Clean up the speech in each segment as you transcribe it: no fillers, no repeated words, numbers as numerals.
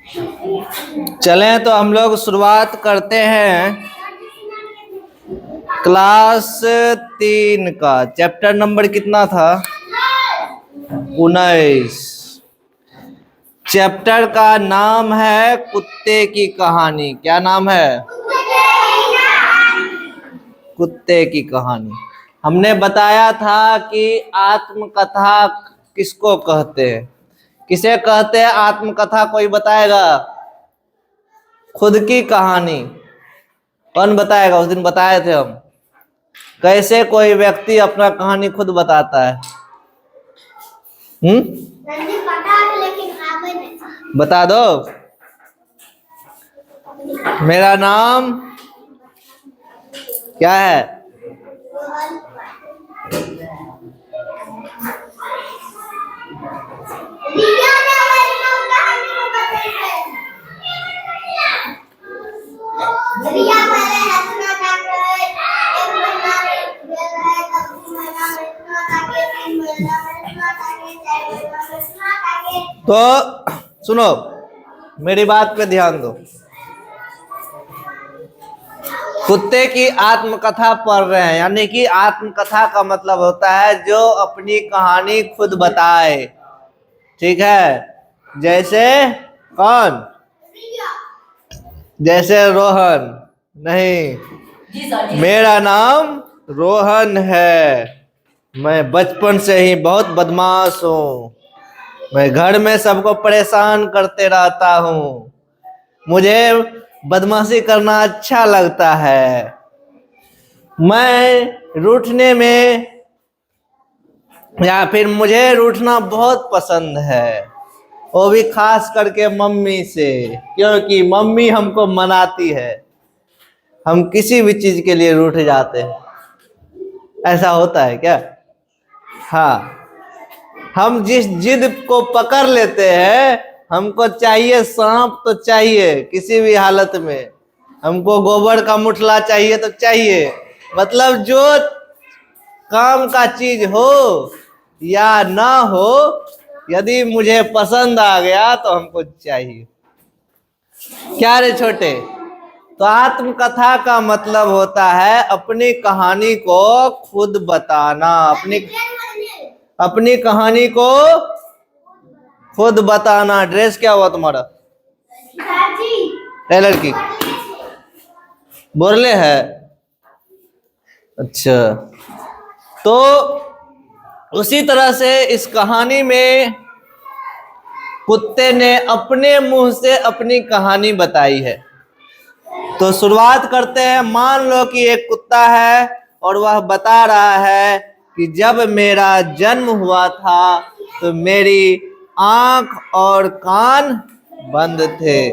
चलें तो हम लोग शुरुआत करते हैं क्लास 3 का। चैप्टर नंबर कितना था? 19। चैप्टर का नाम है कुत्ते की कहानी। क्या नाम है? कुत्ते की कहानी। हमने बताया था कि आत्मकथा किसको कहते हैं? किसे कहते हैं आत्मकथा? कोई बताएगा? खुद की कहानी कौन बताएगा? उस दिन बताए थे हम। कैसे कोई व्यक्ति अपना कहानी खुद बताता है? बता दो। मेरा नाम क्या है? तो सुनो, मेरी बात पे ध्यान दो। कुत्ते की आत्मकथा पढ़ रहे हैं, यानी कि आत्मकथा का मतलब होता है जो अपनी कहानी खुद बताए। ठीक है? जैसे कौन? जैसे रोहन। नहीं, मेरा नाम रोहन है। मैं बचपन से ही बहुत बदमाश हूँ। मैं घर में सबको परेशान करते रहता हूँ। मुझे बदमाशी करना अच्छा लगता है। मैं रूठने में या फिर मुझे रूठना बहुत पसंद है, वो भी खास करके मम्मी से, क्योंकि मम्मी हमको मनाती है। हम किसी भी चीज के लिए रूठ जाते हैं। ऐसा होता है क्या? हाँ, हम जिस जिद को पकड़ लेते हैं, हमको चाहिए सांप तो चाहिए किसी भी हालत में, हमको गोबर का मुठला चाहिए तो चाहिए। मतलब जो काम का चीज हो या ना हो, यदि मुझे पसंद आ गया तो हमको चाहिए। क्या रे छोटे? तो आत्मकथा का मतलब होता है अपनी कहानी को खुद बताना। अपनी कहानी को खुद बताना। ड्रेस क्या हुआ तुम्हारा? टेलर की बोरले है। अच्छा, तो उसी तरह से इस कहानी में कुत्ते ने अपने मुंह से अपनी कहानी बताई है। तो शुरुआत करते हैं। मान लो कि एक कुत्ता है और वह बता रहा है कि जब मेरा जन्म हुआ था तो मेरी आंख और कान बंद थे।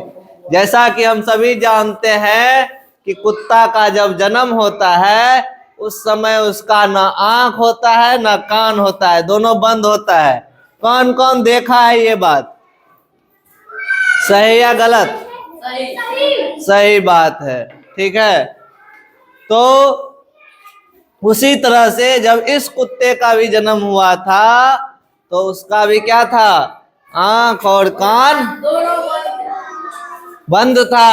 जैसा कि हम सभी जानते हैं कि कुत्ता का जब जन्म होता है उस समय उसका ना आंख होता है ना कान होता है, दोनों बंद होता है। कौन कौन देखा है ये बात? सही या गलत? सही बात है। ठीक है, तो उसी तरह से जब इस कुत्ते का भी जन्म हुआ था तो उसका भी क्या था? आंख और कान बंद था।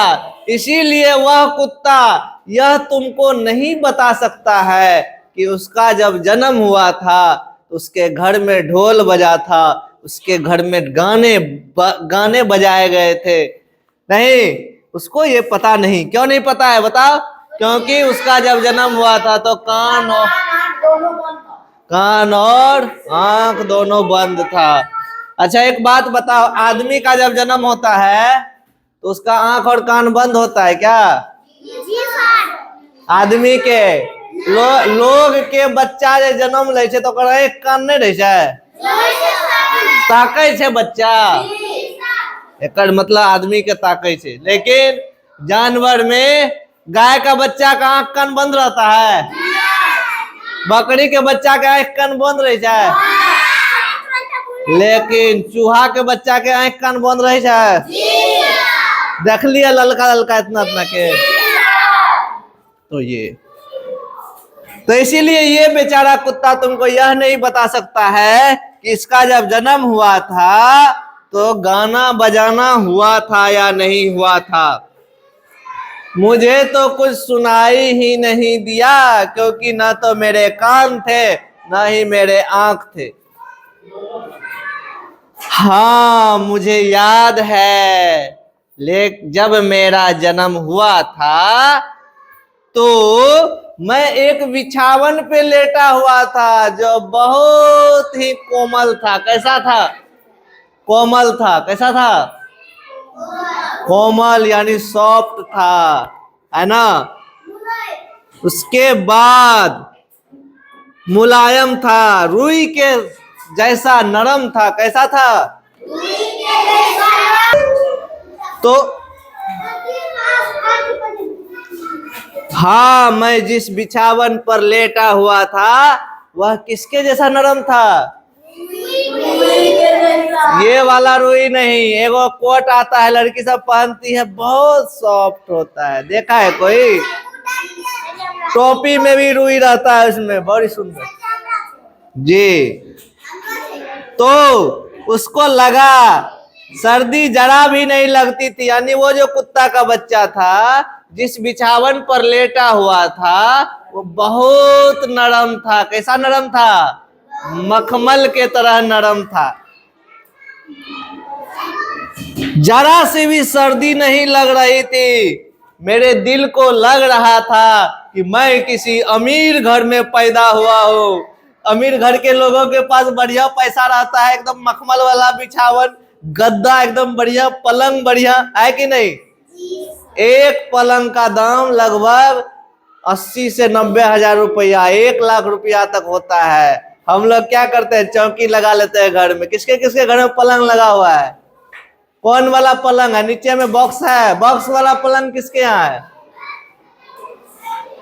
इसीलिए वह कुत्ता यह तुमको नहीं बता सकता है कि उसका जब जन्म हुआ था उसके घर में ढोल बजा था, उसके घर में गाने बजाए गए थे। नहीं, उसको ये पता नहीं। क्यों नहीं पता है बताओ? क्योंकि उसका जब जन्म हुआ था तो कान और आंख दोनों बंद था। अच्छा, एक बात बताओ, आदमी का जब जन्म होता है तो उसका आंख और कान बंद होता है क्या? आदमी के लोग के बच्चा जे जन्म ले छे तो ओकर एक कान नहीं रहे छे, ताकै छे बच्चा। एकर मतलब आदमी के ताकै छे। लेकिन जानवर में गाय का बच्चा का आंख कान बंद रहता है, बकरी के बच्चा के आंख कान बंद रहे छे, लेकिन चूहा के बच्चा के आंख कान बंद रहे छे। देख लिया ललका ललका इतना इतना के। तो इसीलिए ये बेचारा कुत्ता तुमको यह नहीं बता सकता है कि इसका जब जन्म हुआ था तो गाना बजाना हुआ था या नहीं हुआ था? मुझे तो कुछ सुनाई ही नहीं दिया, क्योंकि ना तो मेरे कान थे ना ही मेरे आंख थे। हाँ मुझे याद है, जब मेरा जन्म हुआ था तो मैं एक बिछावन पे लेटा हुआ था जो बहुत ही कोमल था। कैसा था? कोमल था। कैसा था? कोमल यानी सॉफ्ट था, है ना। उसके बाद मुलायम था, रुई के जैसा नरम था। कैसा था? तो हाँ, मैं जिस बिछावन पर लेटा हुआ था वह किसके जैसा नरम था? ये वाला रुई नहीं, एगो कोट आता है लड़की सब पहनती है, बहुत सॉफ्ट होता है, देखा है कोई? टोपी में भी रुई रहता है उसमें, बड़ी सुंदर जी। तो उसको लगा सर्दी जरा भी नहीं लगती थी, यानी वो जो कुत्ता का बच्चा था जिस बिछावन पर लेटा हुआ था वो बहुत नरम था। कैसा नरम था? मखमल के तरह नरम था। जरा से भी सर्दी नहीं लग रही थी। मेरे दिल को लग रहा था कि मैं किसी अमीर घर में पैदा हुआ हूँ। अमीर घर के लोगों के पास बढ़िया पैसा रहता है, एकदम मखमल वाला बिछावन, गद्दा एकदम बढ़िया, पलंग बढ़िया, है कि नहीं? एक पलंग का दाम लगभग 80 से 90 हजार रुपया, 1 लाख रुपया तक होता है। हम लोग क्या करते हैं, चौकी लगा लेते हैं घर में। किसके किसके घर में पलंग लगा हुआ है? कौन वाला पलंग है? नीचे में बॉक्स है, बॉक्स वाला पलंग किसके यहाँ है?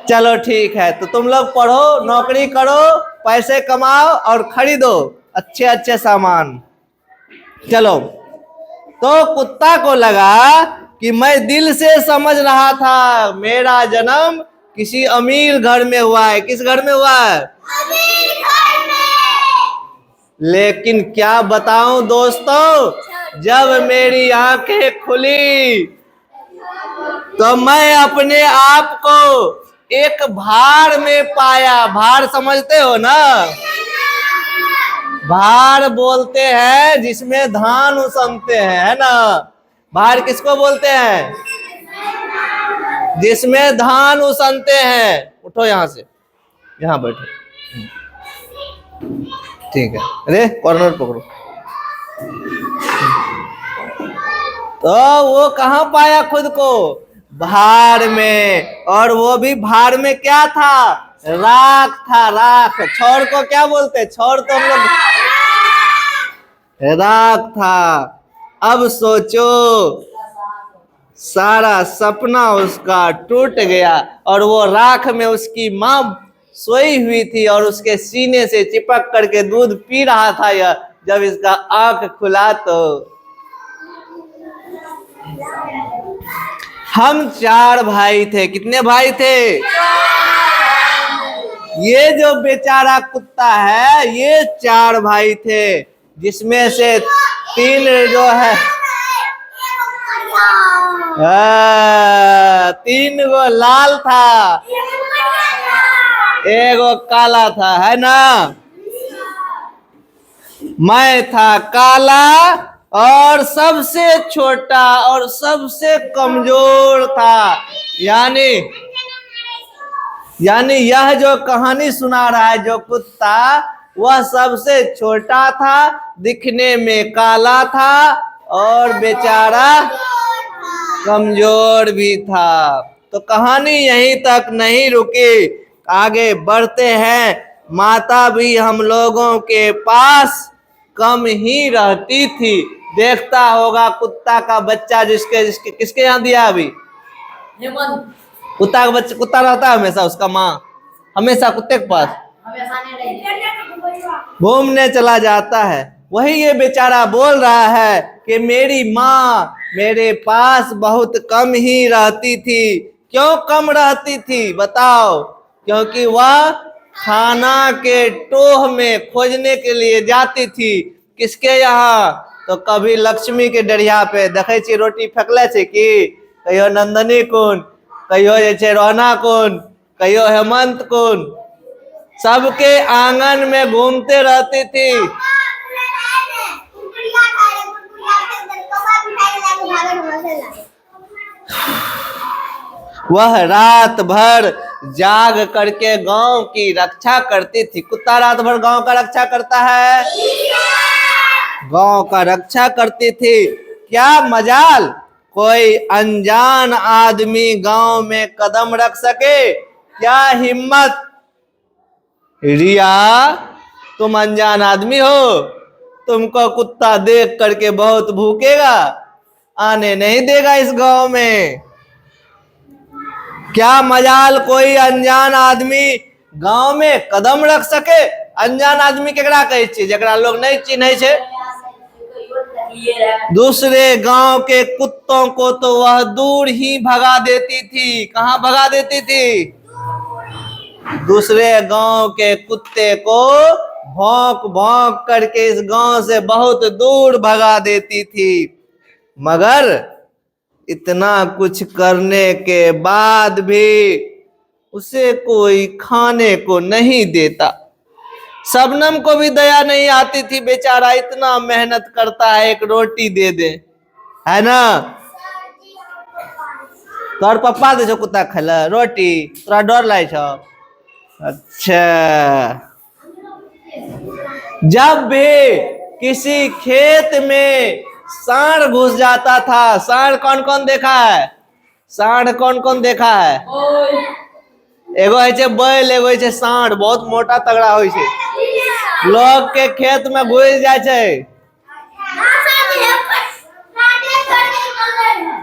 चलो ठीक है, तो तुम लोग पढ़ो, नौकरी करो, पैसे कमाओ और खरीदो अच्छे अच्छे सामान। चलो, तो कुत्ता को लगा कि मैं दिल से समझ रहा था मेरा जन्म किसी अमीर घर में हुआ है। किस घर में हुआ है? अमीर घर में। लेकिन क्या बताऊं दोस्तों, जब मेरी आंखें खुली तो मैं अपने आप को एक भाड़ में पाया। भाड़ समझते हो ना? भाड़ बोलते हैं जिसमें धान उसनते हैं, है ना। भाड़ किसको बोलते हैं? जिसमें धान उसनते हैं। उठो यहां से, यहां बैठो, ठीक है। अरे कॉर्नर पकड़ो। तो वो कहां पाया खुद को? भाड़ में। और वो भी भाड़ में क्या था? राख था, राख। छौड़ को क्या बोलते? छौड़ तो हम लोग राख था। अब सोचो, सारा सपना उसका टूट गया और वो राख में उसकी माँ सोई हुई थी और उसके सीने से चिपक करके दूध पी रहा था। यह जब इसका आंख खुला तो हम 4 भाई थे। कितने भाई थे? ये जो बेचारा कुत्ता है ये 4 भाई थे, जिसमें से 3 जो है 3 गो लाल था, 1 गो काला था, है ना। मैं था काला और सबसे छोटा और सबसे कमजोर था। यानी यह जो कहानी सुना रहा है जो कुत्ता, वह सबसे छोटा था, दिखने में काला था और बेचारा कमजोर भी था। तो कहानी यहीं तक नहीं रुकी, आगे बढ़ते हैं। माता भी हम लोगों के पास कम ही रहती थी। देखता होगा कुत्ता का बच्चा जिसके किसके यहाँ दिया अभी? कुत्ता का बच्चा, कुत्ता रहता है हमेशा, उसका माँ हमेशा कुत्ते के पास घूमने चला जाता है। वही ये बेचारा बोल रहा है कि मेरी माँ मेरे पास बहुत कम ही रहती थी। क्यों कम रहती थी बताओ? क्योंकि वह खाना के टोह में खोजने के लिए जाती थी। किसके यहाँ? तो कभी लक्ष्मी के डरिया पे देखे छी रोटी फेंकले छे कि कहियो नंदनी कुन, कहियो जे छे रोहना कुन, कहियो हेमंत कुन, सबके आंगन में घूमते रहती थी। वह रात भर जाग करके गांव की रक्षा करती थी। कुत्ता रात भर गांव का रक्षा करता है, गांव का रक्षा करती थी। क्या मजाल कोई अनजान आदमी गांव में कदम रख सके, क्या हिम्मत। रिया, तुम अनजान आदमी हो, तुमको कुत्ता देख करके बहुत भूकेगा, आने नहीं देगा इस गांव में। क्या मजाल कोई अनजान आदमी गांव में कदम रख सके। अनजान आदमी केकरा कहै छी, जेकरा लोग नहीं चिन्है छे। दूसरे गांव के कुत्तों को तो वह दूर ही भगा देती थी। कहां भगा देती थी? दूसरे गांव के कुत्ते को भौंक भौंक करके इस गांव से बहुत दूर भगा देती थी। मगर इतना कुछ करने के बाद भी उसे कोई खाने को नहीं देता। शबनम को भी दया नहीं आती थी, बेचारा इतना मेहनत करता है, एक रोटी दे दे, है ना। तोर पप्पा दे छो कुत्ता खाइला रोटी, तोरा डर लागे छो। अच्छा, जब भी किसी खेत में सांड घुस जाता था, सांड कौन कौन देखा है? सांड कौन कौन देखा है? एगो है छे बैल, एगो है छे सांड, बहुत मोटा तगड़ा होय छे। लोग के खेत में घुस जाए छे,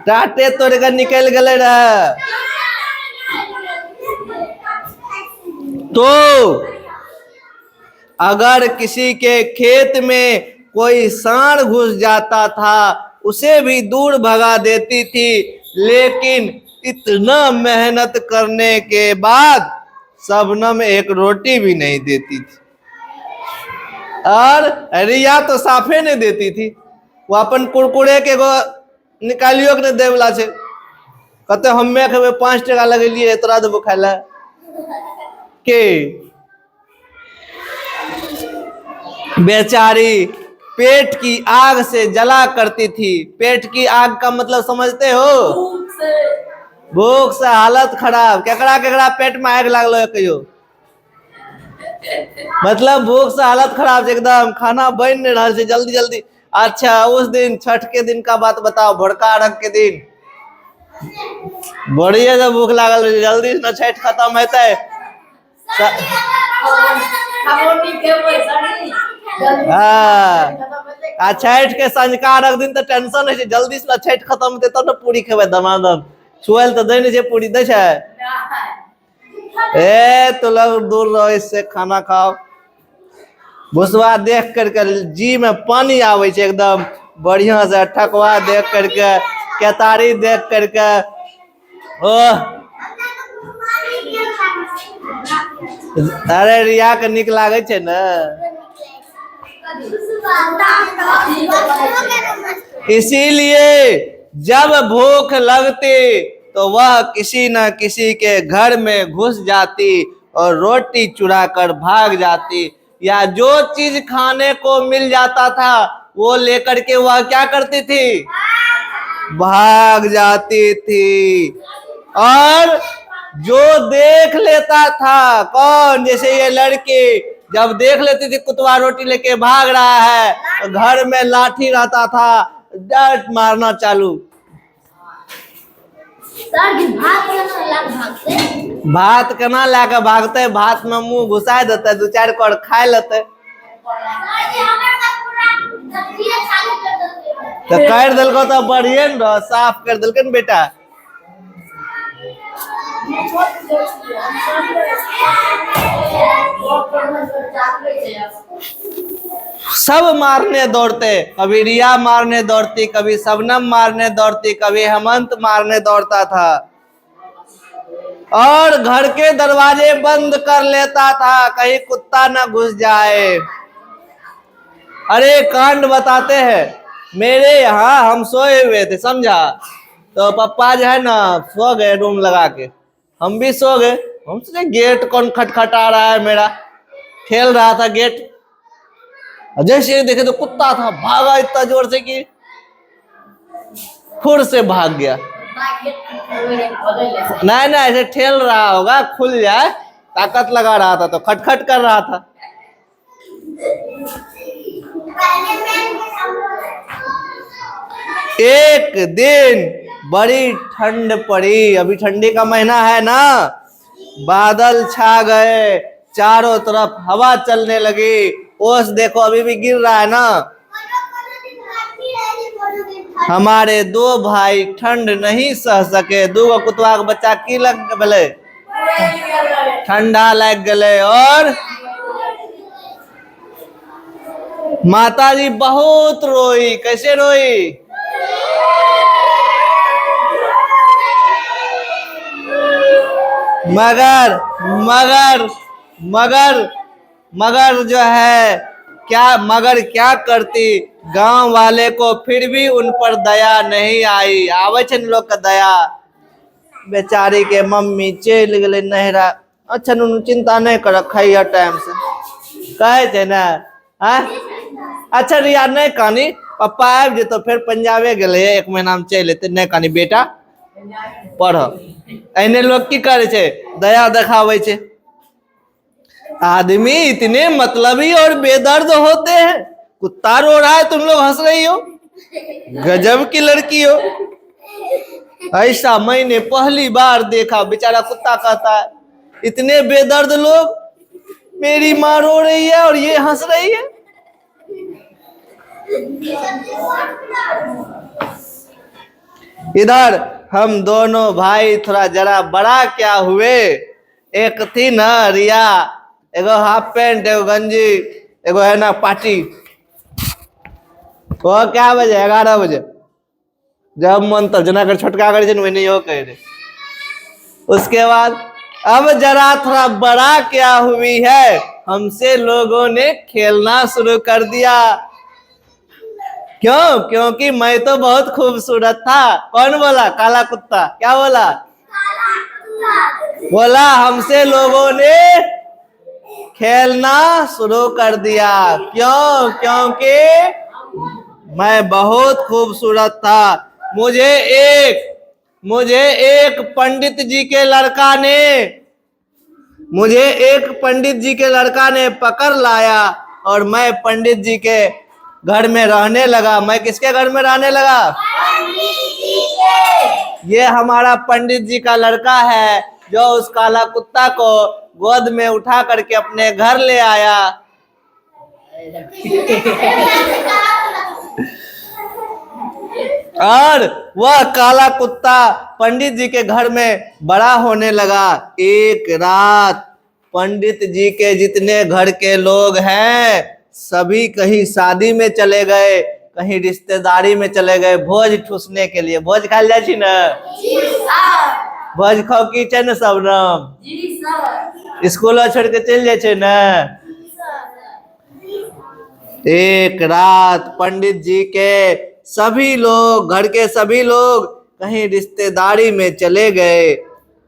टाटे तोड़ के निकल गए रहे। तो अगर किसी के खेत में कोई सांड घुस जाता था, उसे भी दूर भगा देती थी। लेकिन इतना मेहनत करने के बाद शबनम एक रोटी भी नहीं देती थी। और रिया तो साफे नहीं देती थी। वो अपन कुरकुरे के गो निकालियो के दे वाला छे, कहते हमें खेबे 5 टका लगेलिए, तोरा देबो खाय ला के। बेचारी पेट की आग से जला करती थी। पेट की आग का मतलब समझते हो? भूख से हालत खराब। केकरा केकरा पेट में आग लागलो कहियो? मतलब भूख से हालत खराब, एकदम खाना बन नहीं रहा है जल्दी जल्दी। अच्छा, उस दिन छठ के दिन का बात बताओ, भोरका अर्घ के दिन बढ़िया जब भूख लागल, जल्दी न छठ खत्म होते। हाँ, छठ के संझका अर्घ दिन तो टेंशन है, जल्दी से छठ खत्म होते तब तो पूरी खेबे दमादम। छुएल तो दे नहीं पूरी दे छे। ए तो लोग दूर रहो इससे, खाना खाओ। भुसवा देख करके जी में पानी आवे छे एकदम बढ़िया से। ठकुआ देख करके, केतारी देख करके, ओह अरे रिया के निक लागे छे ना। इसीलिए जब भूख लगती तो वह किसी न किसी के घर में घुस जाती और रोटी चुरा कर भाग जाती, या जो चीज खाने को मिल जाता था वो लेकर के वह क्या करती थी? भाग जाती थी। और जो देख लेता था, कौन? जैसे ये लड़की जब देख लेती थी कुतवा रोटी लेके भाग रहा है, तो घर में लाठी रहता था, डांट मारना चालू। भात केना लाके भागते? भात में मुंह घुसा देते, 2-4 कौर खा लेते। तो कर दिलको तो बढ़िया न, साफ कर दिलके न बेटा। सब मारने दौड़ते, कभी रिया मारने दौड़ती, कभी शबनम मारने दौड़ती, कभी हेमंत मारने दौड़ता था, और घर के दरवाजे बंद कर लेता था कहीं कुत्ता न घुस जाए। अरे कांड बताते हैं, मेरे यहाँ हम सोए हुए थे, समझा। तो पापा जो है ना सो गए रूम लगा के, हम भी सो गए। हम सोचे गेट कौन खटखटा रहा है, मेरा खेल रहा था गेट। जैसे देखे तो कुत्ता था, भागा इतना जोर से कि फुर से भाग गया। नहीं नहीं, ऐसे ठेल रहा होगा खुल जाए, ताकत लगा रहा था तो खटखट कर रहा था। एक दिन बड़ी ठंड पड़ी, अभी ठंडी का महीना है ना, बादल छा गए, चारों तरफ हवा चलने लगी। ओस देखो अभी भी गिर रहा है ना। हमारे दो भाई ठंड नहीं सह सके, दो कुतवा के बच्चा की लग गले, ठंडा लग गले। और माताजी बहुत रोई। कैसे रोई? मगर मगर मगर मगर जो है क्या, मगर क्या करती, गांव वाले को फिर भी उन पर दया नहीं आई। आवे छे लोग का दया। बेचारी के मम्मी चल गए नहरा। अच्छा नुनू चिंता नहीं कर, खाइया टाइम से कहे थे ना। अच्छा रिया नहीं कहानी, पापा आबि जेतो फिर पंजाबे गए, 1 महीना में चल एते। नहीं कहानी बेटा पढ़। एने लोग की करे छे, दया दिखावे छे। आदमी इतने मतलबी और बेदर्द होते हैं। कुत्ता रो रहा है, तुम लोग हंस रही हो, गजब की लड़की हो। ऐसा मैंने पहली बार देखा। बेचारा कुत्ता कहता है इतने बेदर्द लोग, मेरी माँ रो रही है और ये हंस रही है। इधर हम दोनों भाई थोड़ा जरा बड़ा क्या हुए। एक थी ना रिया, एगो हाफ पैंट, एगो गंजी, एगो है ना पार्टी। वो क्या बजे 11 बजे जब मन तब जना कर छोटका करे वही हो कह रहे। उसके बाद अब जरा थोड़ा बड़ा क्या हुई है, हमसे लोगों ने खेलना शुरू कर दिया। क्यों? क्योंकि मैं तो बहुत खूबसूरत था। कौन बोला? काला कुत्ता। क्या बोला? बोला हमसे लोगों ने खेलना शुरू कर दिया। क्यों? क्योंकि मैं बहुत खूबसूरत था। मुझे एक पंडित जी के लड़का ने पकड़ लाया और मैं पंडित जी के घर में रहने लगा। मैं किसके घर में रहने लगा? पंडित जी के। ये हमारा पंडित जी का लड़का है जो उस काला कुत्ता को गोद में उठा करके अपने घर ले आया। और वह काला कुत्ता पंडित जी के घर में बड़ा होने लगा। एक रात पंडित जी के जितने घर के लोग हैं सभी कहीं शादी में चले गए, कहीं रिश्तेदारी में चले गए भोज ठूसने के लिए। भोज खाल जाए ना? भोज खाओ की न सब नाम स्कूल छोड़ के चल जाए ना। एक रात पंडित जी के सभी लोग, घर के सभी लोग कहीं रिश्तेदारी में चले गए।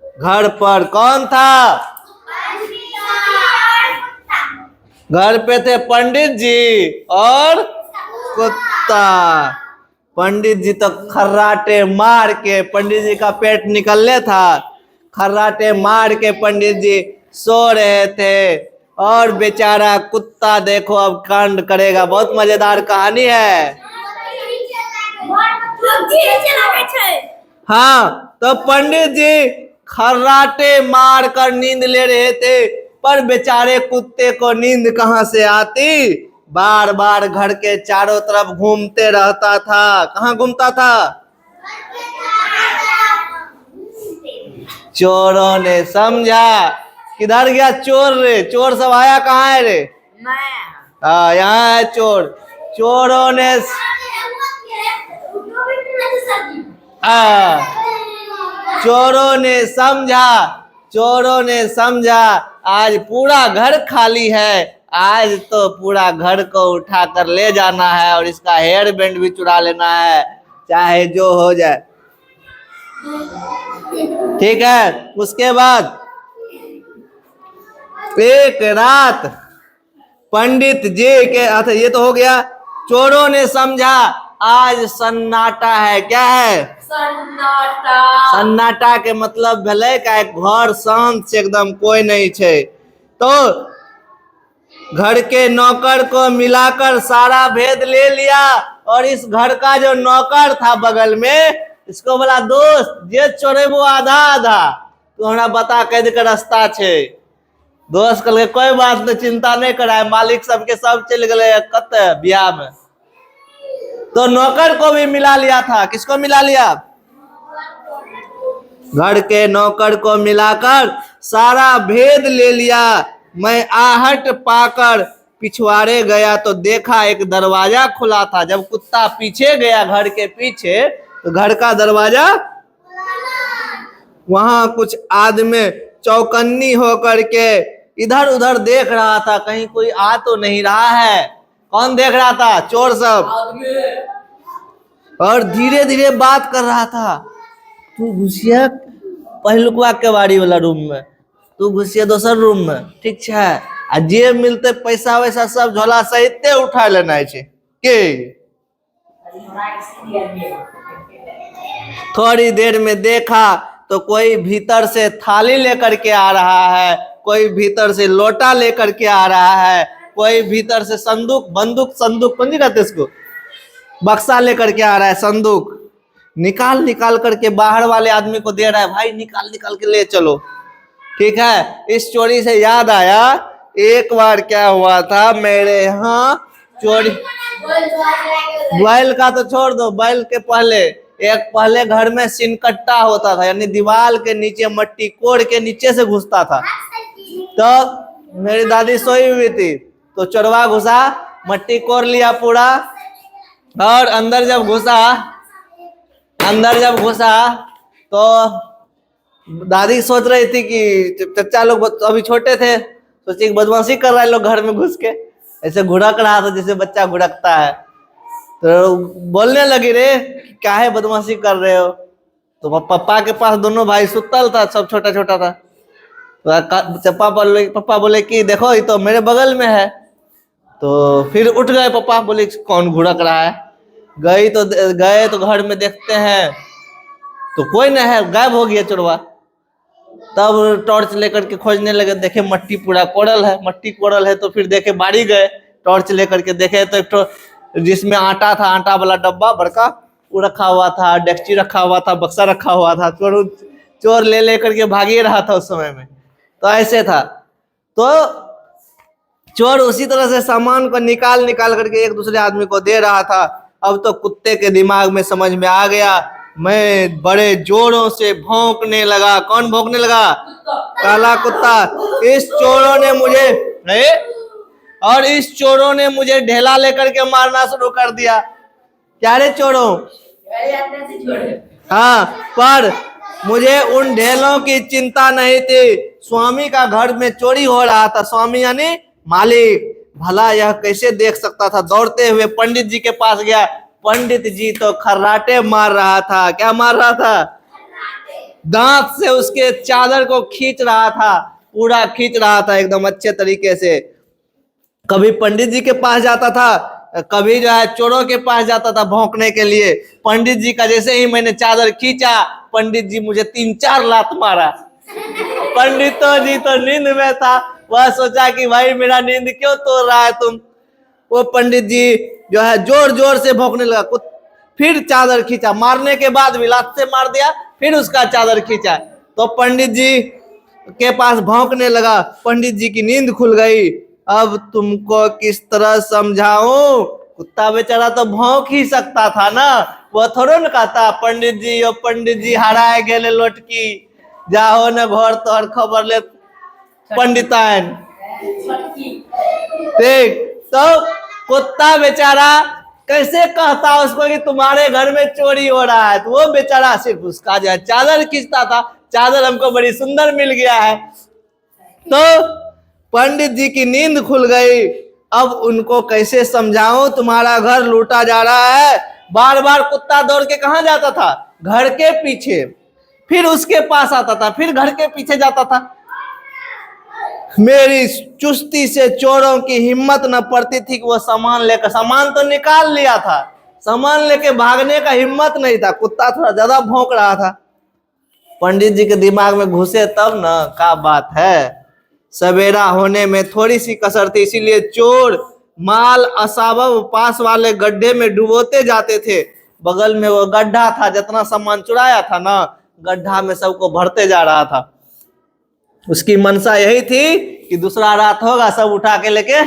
घर पर कौन था? घर पे थे पंडित जी और कुत्ता। पंडित जी तो खर्राटे मार के, पंडित जी का पेट निकलने था, खर्राटे मार के पंडित जी सो रहे थे और बेचारा कुत्ता देखो अब कांड करेगा। बहुत मजेदार कहानी है। हाँ, तो पंडित जी खर्राटे मार कर नींद ले रहे थे, पर बेचारे कुत्ते को नींद कहाँ से आती। बार बार घर के चारों तरफ घूमते रहता था। कहाँ घूमता था? चोरों ने समझा किधर गया चोर रे, चोर सब आया कहाँ है रे? हाँ यहाँ है चोर। चोरों ने समझा आज पूरा घर खाली है, आज तो पूरा घर को उठा कर ले जाना है और इसका हेयर बैंड भी चुरा लेना है, चाहे जो हो जाए। ठीक है। उसके बाद एक रात पंडित जी के, अच्छा ये तो हो गया। चोरों ने समझा आज सन्नाटा है। क्या है? सन्नाटा। सन्नाटा के मतलब भले का एक घर शांत से एकदम कोई नहीं छे। तो घर के नौकर को मिलाकर सारा भेद ले लिया और इस घर का जो नौकर था बगल में, इसको बोला दोस्त जे चोरे वो आधा आधा तो हमरा बता कैद के रास्ता छे। दोस्त कहल कोई बात नहीं, चिंता नहीं कराए, मालिक सबके सब चल गए कत बियाह में। तो नौकर को भी मिला लिया था। किसको मिला लिया? घर के नौकर को मिलाकर सारा भेद ले लिया। मैं आहट पाकर पिछवाड़े गया तो देखा एक दरवाजा खुला था। जब कुत्ता पीछे गया घर के पीछे तो घर का दरवाजा, वहां कुछ आदमी चौकन्नी होकर के इधर उधर देख रहा था, कहीं कोई आ तो नहीं रहा है। कौन देख रहा था? चोर सब। और धीरे धीरे बात कर रहा था। तू घुसिया पहलुकवा के बाड़ी वाला रूम में, तू घुसिया दोसर रूम में, ठीक है। आ जे मिलते पैसा वैसा सब झोला सहित उठा लेना है के। थोड़ी देर में देखा तो कोई भीतर से थाली लेकर के आ रहा है, कोई भीतर से लोटा लेकर के आ रहा है, कोई भीतर से संदूक कौन कहते इसको, बक्सा लेकर के आ रहा है। संदूक निकाल करके बाहर वाले आदमी को दे रहा है, भाई निकाल के ले चलो। ठीक है। इस चोरी से याद आया, एक बार क्या हुआ था मेरे यहाँ चोरी, बैल का तो छोड़ दो, बैल के पहले घर में सिनकट्टा होता था, यानी दीवार के नीचे मट्टी कोड़ के नीचे से घुसता था। तो मेरी दादी सोई हुई थी तो चोरवा घुसा, मट्टी कोड़ लिया पूरा, और अंदर जब घुसा तो दादी सोच रही थी कि चचा लोग अभी छोटे थे, सोचे कि बदमाशी कर रहा है लोग घर में घुस के, ऐसे घुड़क रहा था जैसे बच्चा घुड़कता है। तो बोलने लगी, रे क्या है बदमाशी कर रहे हो? तो पापा के पास दोनों भाई सुतल था, सब छोटा छोटा था। तो पापा बोले कि देखो ये तो मेरे बगल में है। तो फिर उठ गए पापा, बोले कौन घुड़क रहा है। गए तो घर में देखते हैं तो कोई नहीं है, गायब हो गया चोरवा। तब टॉर्च लेकर के खोजने लगे, देखे मट्टी पूरा कोड़ल है। तो फिर देखे बाड़ी गए, टॉर्च लेकर के देखे तो एक जिसमें आटा था, आटा वाला डब्बा बड़का वो रखा हुआ था, डेक्ची रखा हुआ था, बक्सा रखा हुआ था। चोर ले करके भागी रहा था उस समय में। तो ऐसे था। तो चोर उसी तरह से सामान को निकाल करके एक दूसरे आदमी को दे रहा था। अब तो कुत्ते के दिमाग में समझ में आ गया, मैं बड़े जोरों से भौंकने लगा। कौन भौंकने लगा? काला कुत्ता। इस चोरों ने मुझे ढेला लेकर के मारना शुरू कर दिया। क्या रे चोरों? हाँ, पर मुझे उन ढेलों की चिंता नहीं थी। स्वामी का घर में चोरी हो रहा था, स्वामी यानी मालिक। भला यह कैसे देख सकता था? दौड़ते हुए पंडित जी के पास गया। पंडित जी तो खर्राटे मार रहा था। क्या मार रहा था? दांत से उसके चादर को खींच रहा था, पूरा खींच रहा था एकदम अच्छे तरीके से। कभी पंडित जी के पास जाता था, कभी जो है चोरों के पास जाता था भौंकने के लिए। पंडित जी का जैसे ही मैंने चादर खींचा, पंडित जी मुझे 3-4 लात मारा। पंडित जी तो नींद में था, वह सोचा कि भाई मेरा नींद क्यों तोड़ रहा है तुम। वो पंडित जी जो है जोर जोर से भौंकने लगा। फिर चादर खींचा, मारने के बाद भी लात से मार दिया, फिर उसका चादर खींचा तो पंडित जी के पास भौंकने लगा। पंडित जी की नींद खुल गई। अब तुमको किस तरह समझाऊं? कुत्ता बेचारा तो भौंक ही सकता था ना, वो थोड़ा न कहता पंडित जी हराए गेले लोटकी, जाओ न घर तोहर खबर ले पंडितान। ठीक, तो कुत्ता बेचारा कैसे कहता उसको कि तुम्हारे घर में चोरी हो रहा है? तो वो बेचारा सिर्फ उसका जो है चादर खींचता था। चादर हमको बड़ी सुंदर मिल गया है। तो पंडित जी की नींद खुल गई। अब उनको कैसे समझाऊं, तुम्हारा घर लूटा जा रहा है। बार बार कुत्ता दौड़ के कहां जाता था? घर के पीछे। फिर उसके पास आता था, फिर घर के पीछे जाता था। मेरी चुस्ती से चोरों की हिम्मत न पड़ती थी कि वो सामान लेकर, सामान तो निकाल लिया था, सामान लेके भागने का हिम्मत नहीं था। कुत्ता थोड़ा ज्यादा भौंक रहा था। पंडित जी के दिमाग में घुसे तब ना क्या बात है। सवेरा होने में थोड़ी सी कसर थी, इसीलिए चोर माल असावब पास वाले गड्ढे में डुबोते जाते थे। बगल में वो गड्ढा था, जितना सामान चुराया था ना, गड्ढा में सबको भरते जा रहा था। उसकी मनसा यही थी कि दूसरा रात होगा, सब उठा के लेके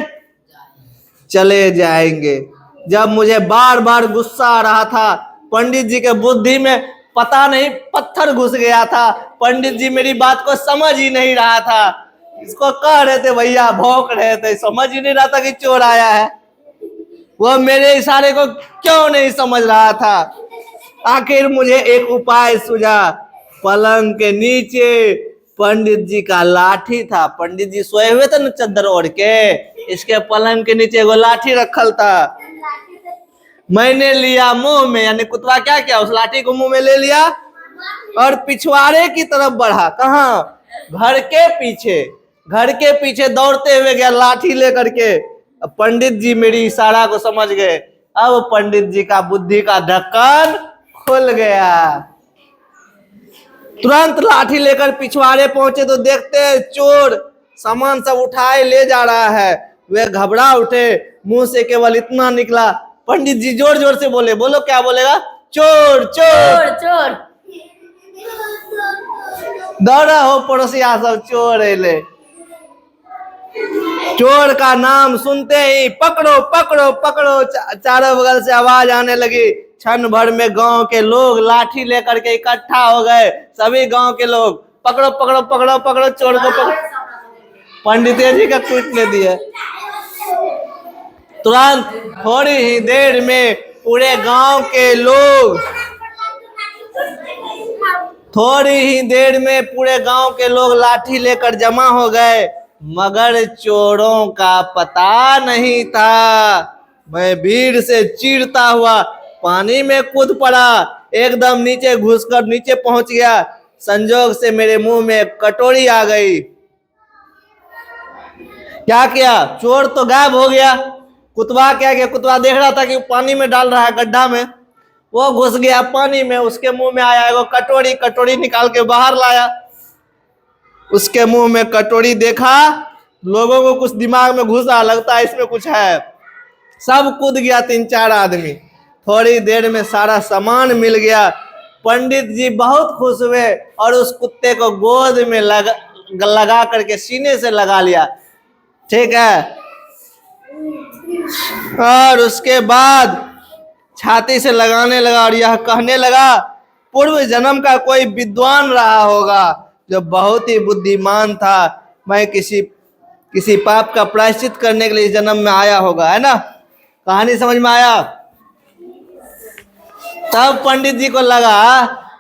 चले जाएंगे। जब मुझे बार बार गुस्सा आ रहा था, पंडित जी के बुद्धि में पता नहीं पत्थर घुस गया था। पंडित जी मेरी बात को समझ ही नहीं रहा था। इसको कह रहे थे भैया, भौंक रहे थे, समझ ही नहीं रहा था कि चोर आया है। वो मेरे इशारे को क्यों नहीं समझ रहा था। आखिर मुझे एक उपाय सूझा। पलंग के नीचे पंडित जी का लाठी था। पंडित जी सोए हुए थे ना चद्दर ओढ़ के, इसके पलंग के नीचे वो लाठी रखल था। मैंने लिया मुंह में, यानी कुतवा क्या किया, उस लाठी को मुंह में ले लिया और पिछवाड़े की तरफ बढ़ा। कहाँ? घर के पीछे। घर के पीछे दौड़ते हुए गया लाठी लेकर के। पंडित जी मेरी इशारा को समझ गए। अब पंडित जी का बुद्धि का ढक्कन खुल गया। तुरंत लाठी लेकर पिछवाड़े पहुंचे तो देखते चोर सामान सब उठाए ले जा रहा है। वे घबरा उठे, मुंह से केवल इतना निकला। पंडित जी जोर जोर से बोले, बोलो क्या बोलेगा? चोर चोर चोर। दौड़ा हो पड़ोसिया सब, चोर ले। चोर का नाम सुनते ही पकड़ो पकड़ो पकड़ो, चारों बगल से आवाज आने लगी। क्षण भर में गांव के लोग लाठी लेकर के इकट्ठा हो गए। सभी गांव के लोग पकड़ो पकड़ो पकड़ो पकड़ो, चोर को पकड़ो। पंडित जी का ट्वीट ले दिए। तुरंत थोड़ी ही देर में पूरे गांव के लोग लाठी लेकर जमा हो गए, मगर चोरों का पता नहीं था। मैं भीड़ से चीरता हुआ पानी में कूद पड़ा, एकदम नीचे घुसकर नीचे पहुंच गया। संजोग से मेरे मुंह में कटोरी आ गई। क्या किया? चोर तो गायब हो गया। कुतवा क्या किया? कुतवा देख रहा था कि पानी में डाल रहा है गड्ढा में, वो घुस गया पानी में। उसके मुंह में आया वो कटोरी, कटोरी निकाल के बाहर लाया। उसके मुंह में कटोरी देखा, लोगों को कुछ दिमाग में घुसा, लगता है इसमें कुछ है। सब कूद गया, 3-4 आदमी। थोड़ी देर में सारा सामान मिल गया। पंडित जी बहुत खुश हुए और उस कुत्ते को गोद में लगा करके सीने से लगा लिया। ठीक है। और उसके बाद छाती से लगाने लगा और यह कहने लगा, पूर्व जन्म का कोई विद्वान रहा होगा जो बहुत ही बुद्धिमान था। मैं किसी पाप का प्रायश्चित करने के लिए जन्म में आया होगा, है ना? कहानी समझ में आया? तब पंडित जी को लगा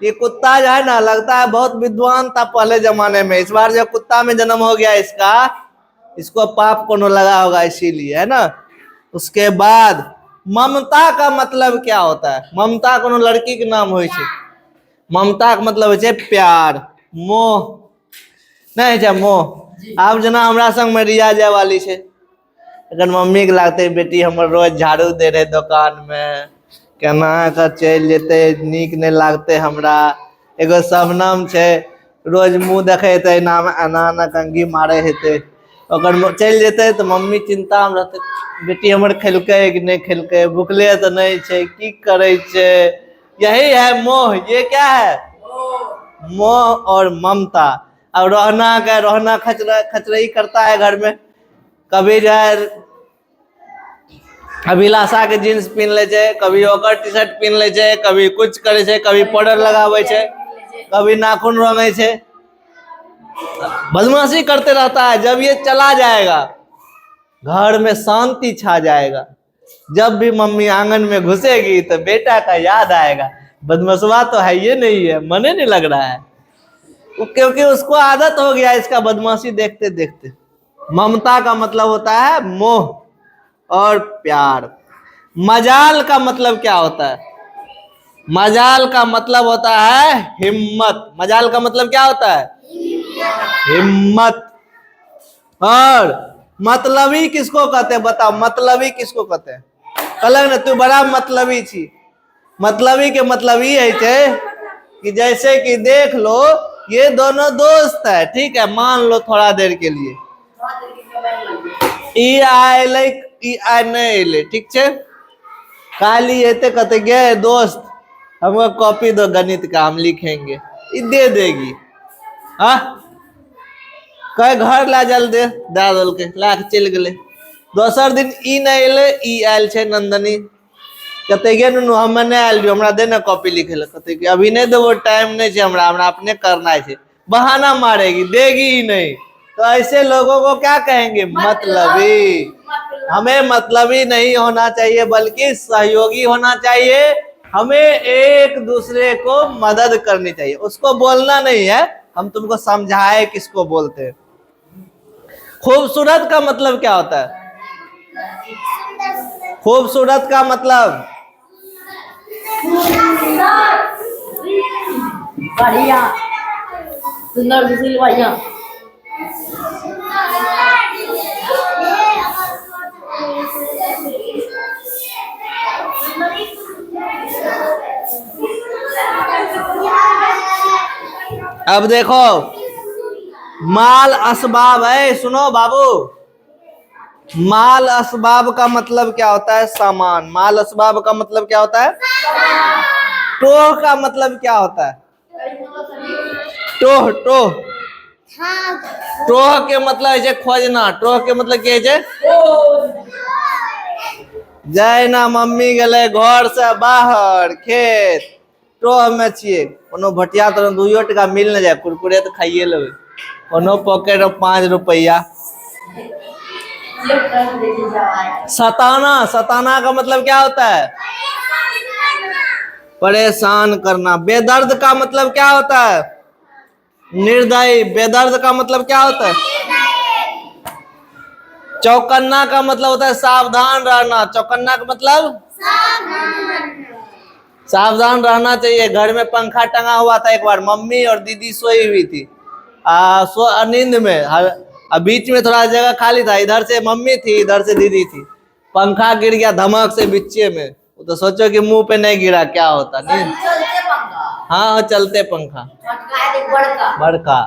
ये कुत्ता जो है ना, लगता है बहुत विद्वान था पहले जमाने में। इस बार जब कुत्ता में जन्म हो गया इसको पाप कोनो लगा होगा, इसीलिए, है ना? उसके बाद ममता का मतलब क्या होता है? ममता कोनो लड़की के नाम होय छै। ममता का मतलब होय छै प्यार, मोह नहीं छै, मोह। आब जना हमरा संग में रिया जाय वाली छै, अगर मम्मी के लागते बेटी हमर रोज झाड़ू दे रहे दुकान में, केना के चल जेते, नीक नहीं लागते हमरा। एगो शबनम छै, रोज मुंह देखे नाम एना कंगी मारे हेते, अगर चल जेते तो मम्मी चिंता में रहते, बेटी हमर खेलकै कि नहीं खेलकै, भूखले तो नहीं छै, की करे छै। यही है मोह। ये क्या है? मोह और ममता। अब रोहना खचरई करता है घर में। कभी जो है अभिलाषा के जींस पहन ले छै, कभी ओकर टी शर्ट पहन ले छै, कभी कुछ करे छै, कभी पाउडर लगावे छै, कभी नाखून रंगे छै, बदमाशी करते रहता है। जब ये चला जाएगा घर में शांति छा जाएगा। जब भी मम्मी आंगन में घुसेगी तो बेटा का याद आएगा, बदमाशवा तो है ये नहीं है, मने नहीं लग रहा है, क्योंकि उसको आदत हो गया इसका बदमाशी देखते देखते। ममता का मतलब होता है मोह और प्यार। मजाल का मतलब क्या होता है? मजाल का मतलब होता है हिम्मत। मजाल का मतलब क्या होता है? हिम्मत। और मतलबी किसको कहते हैं बताओ? मतलबी किसको कहते हैं? कहलक ना तू बड़ा मतलबी छी। मतलबी के मतलब ये है कि जैसे कि देख लो ये दोनों दोस्त है, ठीक है, मान लो थोड़ा देर के लिए ई आए ई आए नहीं अले, ठीक है, खाली एते कहते गे दोस्त हमको कॉपी दो गणित का हम लिखेंगे, ई दे देगी। हाँ कहे घर ला जल दे दल के ला के चल गए। दोसर दिन ई नहीं अले, ई आयल छे नंदनी, कहते गे नुनू हम नहीं आयल रही हमरा दे ना कॉपी लिखे ला। कहते कि अभी नहीं देवो टाइम नहीं है हमरा, हमरा अपने करना है। बहाना मारेगी, देगी ही नहीं। तो ऐसे लोगों को क्या कहेंगे? मतलबी। हमें मतलबी नहीं होना चाहिए बल्कि सहयोगी होना चाहिए। हमें एक दूसरे को मदद करनी चाहिए। उसको बोलना नहीं है, हम तुमको समझाए किसको बोलते हैं। खूबसूरत का मतलब क्या होता है? खूबसूरत का मतलब बढ़िया, सुंदर, सुशील, बढ़िया। अब देखो माल असबाब है, सुनो बाबू, माल असबाब का मतलब क्या होता है? सामान। माल असबाब का मतलब क्या होता है? टोह का मतलब क्या होता है? टोह टोह टोह के मतलब है खोजना। टोह के मतलब क्या है? जाए ना मम्मी गले घर से बाहर खेत, टोह में छिए कोनो भटिया तो 2 टका मिल न जाए, कुरकुरे तो खाइए लेबे, कोनो पॉकेट में 5 रुपया। सताना। सताना का मतलब क्या होता है? परेशान करना। बेदर्द का मतलब क्या होता है? निर्दयी। बेदर्द का मतलब क्या होता है? चौकन्ना का मतलब होता है सावधान रहना। चौकन्ना का मतलब सावधान रहना चाहिए। घर में पंखा टंगा हुआ था, एक बार मम्मी और दीदी सोई हुई थी नींद में, बीच में थोड़ा जगह खाली था, इधर से मम्मी थी इधर से दीदी थी, पंखा गिर गया धमक से बीचे में। तो सोचो कि मुंह पे नहीं गिरा क्या होता। नींद। हाँ चलते पंखा बड़का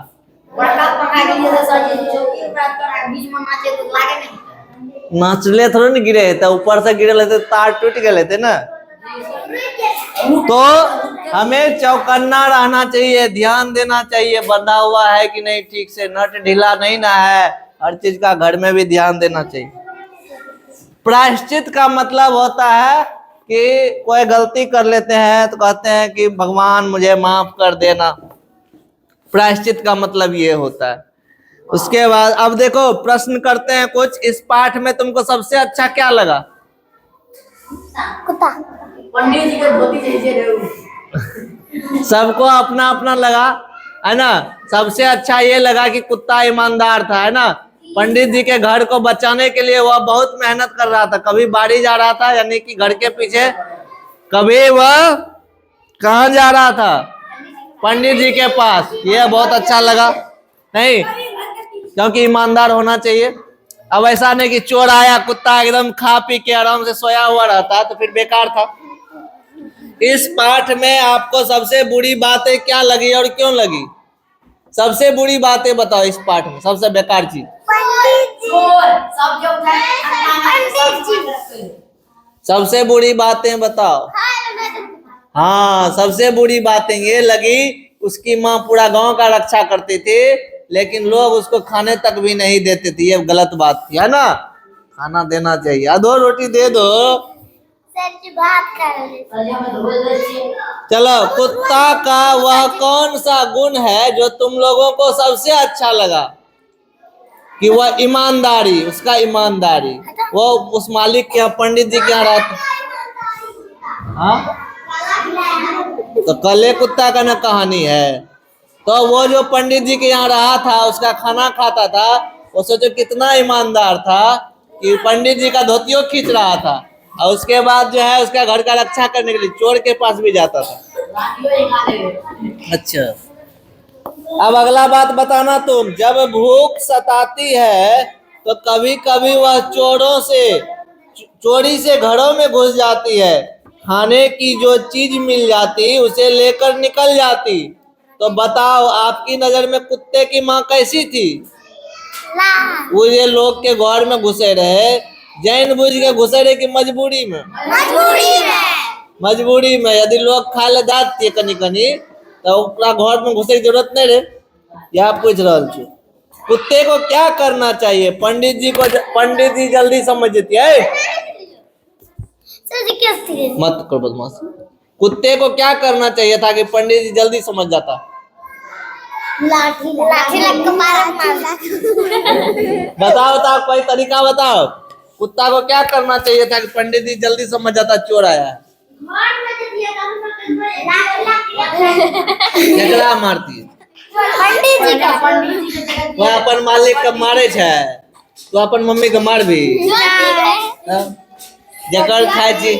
नाचले थोड़ा नहीं गिरे थे, ऊपर से गिरे लेते तार टूट गए थे ना। तो हमें चौकन्ना रहना चाहिए, ध्यान देना चाहिए बंधा हुआ है कि नहीं, ठीक से नट ढीला नहीं ना है, हर चीज का घर में भी ध्यान देना चाहिए। प्रायश्चित का मतलब होता है कि कोई गलती कर लेते हैं तो कहते हैं कि भगवान मुझे माफ कर देना। प्रायश्चित का मतलब ये होता है। उसके बाद अब देखो प्रश्न करते हैं कुछ। इस पाठ में तुमको सबसे अच्छा क्या लगा? कुत्ता। पंडित जी के धोती जैसे सबको अपना अपना लगा है ना। सबसे अच्छा ये लगा कि कुत्ता ईमानदार था, है ना। पंडित जी के घर को बचाने के लिए वह बहुत मेहनत कर रहा था। कभी बाड़ी जा रहा था यानी कि घर के पीछे, कभी वह कहाँ जा रहा था? पंडित जी के पास। यह बहुत अच्छा लगा नहीं, क्योंकि ईमानदार होना चाहिए। अब ऐसा नहीं कि चोर आया कुत्ता एकदम खा पी के आराम से सोया हुआ रहता तो फिर बेकार था। इस पाठ में आपको सबसे बुरी बातें क्या लगी और क्यों लगी? सबसे बुरी बातें बताओ इस पाठ में, सबसे बेकार चीज। सबसे बुरी बातें बताओ। हाँ सबसे बुरी बातें ये लगी, उसकी माँ पूरा गांव का रक्षा करती थी लेकिन लोग उसको खाने तक भी नहीं देते थे। ये गलत बात थी, है ना। खाना देना चाहिए। 2 रोटी दे दो। चलो, कुत्ता का वह कौन सा गुण है जो तुम लोगों को सबसे अच्छा लगा? कि वह ईमानदारी, उसका ईमानदारी। वो उस मालिक के यहाँ पंडित जी के यहाँ रहता। हाँ तो कले कुत्ता का ना कहानी है। तो वो जो पंडित जी के यहाँ रहा था, उसका खाना खाता था, वो सोचो कितना ईमानदार था कि पंडित जी का धोतियो खींच रहा था और उसके बाद जो है उसका घर का रक्षा करने के लिए चोर के पास भी जाता था। अच्छा, अब अगला बात बताना तुम। जब भूख सताती है तो कभी कभी वह चोरी से घरों में घुस जाती है। खाने की जो चीज मिल जाती उसे लेकर निकल जाती। तो बताओ आपकी नजर में कुत्ते की माँ कैसी थी? वो ये लोग के घर में घुसे रहे, जैन बुझ के घुसे रहे कि मजबूरी में? मजबूरी में। यदि लोग खा ले जाती कनी कनी तो ओकरा घर में घुसे की जरूरत नहीं रहे। यह पूछ रहा छू कुत्ते को क्या करना चाहिए? पंडित जी जल्दी समझ देती है। मत कर बदमाश। कुत्ते को क्या करना चाहिए था कि पंडित जी जल्दी समझ जाता? लाठी बताओ कोई तरीका बताओ। कुत्ता को क्या करना चाहिए था कि पंडित जी जल्दी समझ जाता चोर आया है? केकरा मारती? पंडित जी का। वह अपन मालिक के मारे छे तो अपन मम्मी के मारबी? जकर खाए छी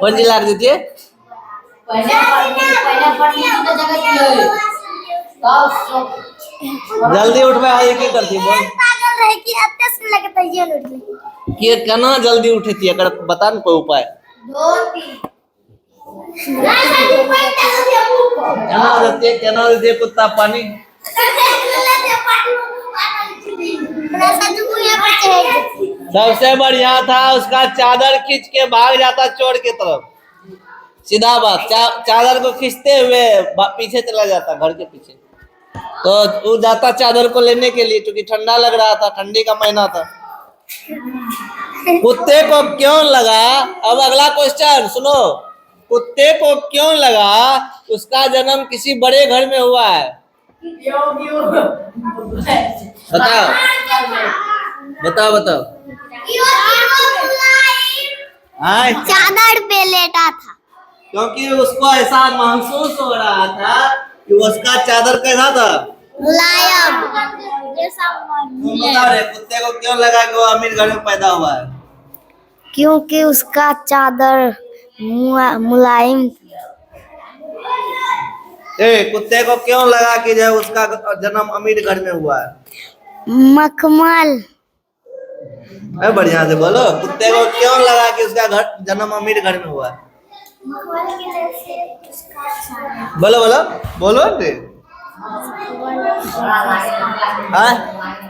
कौन जी लाग देती है? जल्दी उठबे है की करती बोल? कि केना जल्दी उठती है बता न कोई उपाय। केना देती है कुत्ता पानी? सबसे बढ़िया था उसका चादर खींच के भाग जाता चोर की तरफ। सीधा बात, चादर को खींचते हुए पीछे चला जाता घर के पीछे। तो वो जाता चादर को लेने के लिए क्योंकि ठंडा लग रहा था, ठंडी का महीना था। कुत्ते को क्यों लगा, अब अगला क्वेश्चन सुनो, कुत्ते को क्यों लगा उसका जन्म किसी बड़े घर में हुआ है? बताओ बताओ बताओ। चादर पे लेटा था क्योंकि उसको ऐसा महसूस हो रहा था कि उसका चादर कैसा था? मुलायम। तुम बता रहे कुत्ते को क्यों लगा कि वो अमीर घर में पैदा हुआ है? क्योंकि उसका चादर मुलायम। कुत्ते को क्यों लगा कि जो उसका जन्म अमीर घर में हुआ है? मखमल। बढ़िया से बोलो, कुत्ते को क्यों लगा कि उसका जन्म अमीर घर में हुआ है? बोलो बोलो बोलो रे।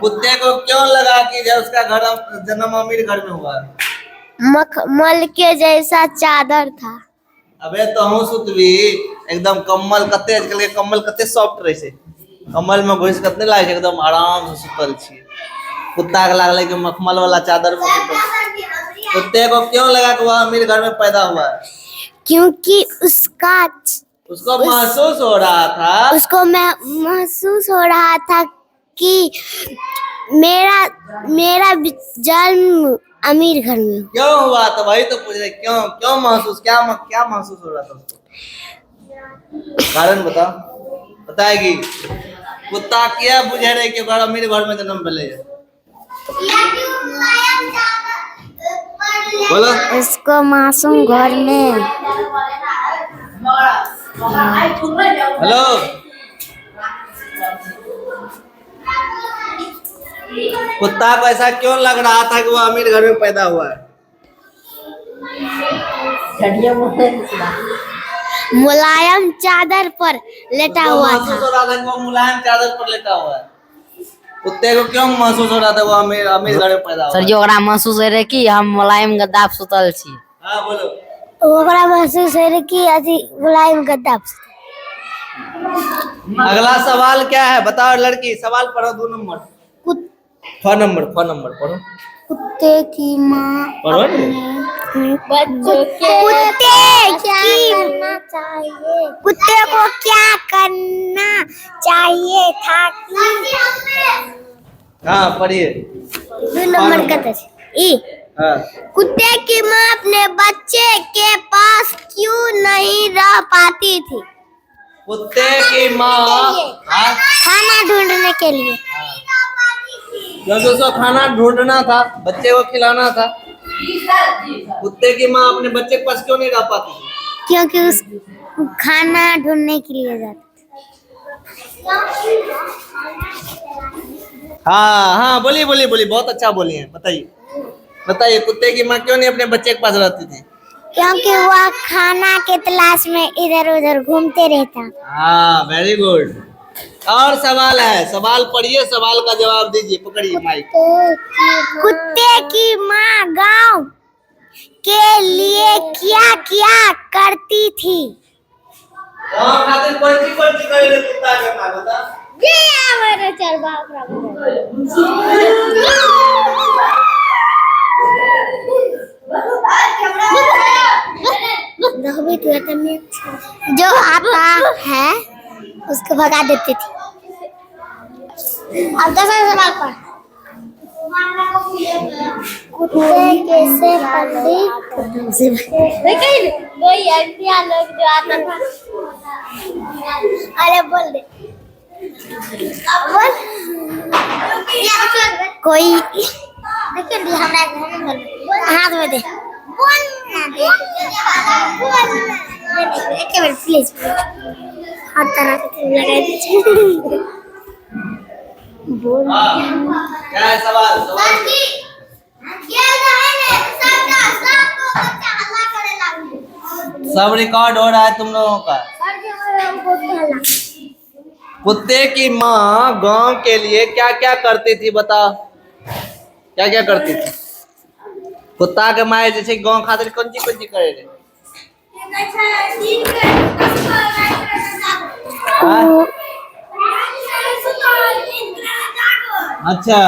कुत्ते को क्यों लगा कि जो उसका जन्म अमीर घर में हुआ है? मखमल के जैसा चादर था। अबे तो हूँ सुतवी एकदम कम्बल कते आजकल के कम्बल कते सॉफ्ट रहे छे, कम्बल में घुस कते लागे छे एकदम आराम से सुतल छी। कुत्ता के लागले कि मखमल वाला चादर में सुतल। कुत्ते को क्यों लगा कि वह अमीर घर में पैदा हुआ है? क्योंकि उसको महसूस हो रहा था, उसको महसूस हो रहा था कि मेरा जन्म अमीर घर में। क्यों हुआ? तो वही तो पूछ रहे क्यों महसूस, क्या महसूस हो रहा था उसको? कारण बताएगी। कुत्ता क्या बुझे रहे कि अमीर घर में जन्म मिले? बोलो। उसको मासूम घर में। हेलो, कुत्ता को ऐसा क्यों लग रहा था कि वो अमीर घर में पैदा हुआ है? मुलायम चादर पर लेटा हुआ था। महसूस हो रहा था कि वो मुलायम चादर पर लेटा हुआ है। कुत्ते को क्यों महसूस हो रहा था वो अमीर घर में पैदा हुआ? सर जी ओकरा महसूस हो रहे कि हम मुलायम गद्दा पे सुतल छी। हाँ बोलो। ओकरा महसूस हो रहे कि अथी मुलायम गद्दा पे। अगला सवाल क्या है बताओ लड़की? सवाल पढ़ो 2 नंबर। 6 नंबर पढ़ो। कुत्ते की माँ पढ़ो कुत्ते को क्या करना चाहिए था कि हाँ पढ़िए। 2 नंबर का हाँ। कुत्ते की माँ अपने बच्चे के पास क्यों नहीं रह पाती थी? कुत्ते की माँ हाँ? खाना ढूंढने के लिए। क्योंकि उसको खाना ढूंढना था, बच्चे को खिलाना था। जी सर, जी सर। कुत्ते की माँ अपने बच्चे के पास क्यों नहीं रह पाती थी? क्योंकि उस खाना ढूंढने के लिए जाती। हाँ हाँ, बोलिए बोलिए बोलिए, बहुत अच्छा बोली है, बताइए बताइए, कुत्ते की माँ क्यों नहीं अपने बच्चे के पास रहती थी? क्योंकि वह खाना के तलाश में इधर उधर घूमते रहता। हाँ, वेरी गुड। और सवाल है, सवाल पढ़िए, सवाल का जवाब दीजिए, पकड़िए माइक। कुत्ते की माँ गांव के लिए क्या क्या करती थी? गाँव खातिर कौन सी करे रे कुत्ता के माँ, बता। ये हमारे चरवाहा जो आता है उसको भगा देती थी। अब 10 सवाल पर कुत्ते कैसे वही अंतिया लोग जो आता था। अरे बोल दे, बोल। कोई देखिए हमारा घर में हाथ में दे, बोल ना दे, एक मिनट प्लीज, हर तरह के लगा दीजिए। बोल क्या है सवाल? सवाल सब रिकॉर्ड हो रहा है तुम लोगों का। कुत्ते की माँ गांव के लिए क्या क्या करती थी, बताओ, क्या क्या करती थी? कुत्ता के माए जैसे गांव खातिर कौन सी करे थे? हाँ? अच्छा,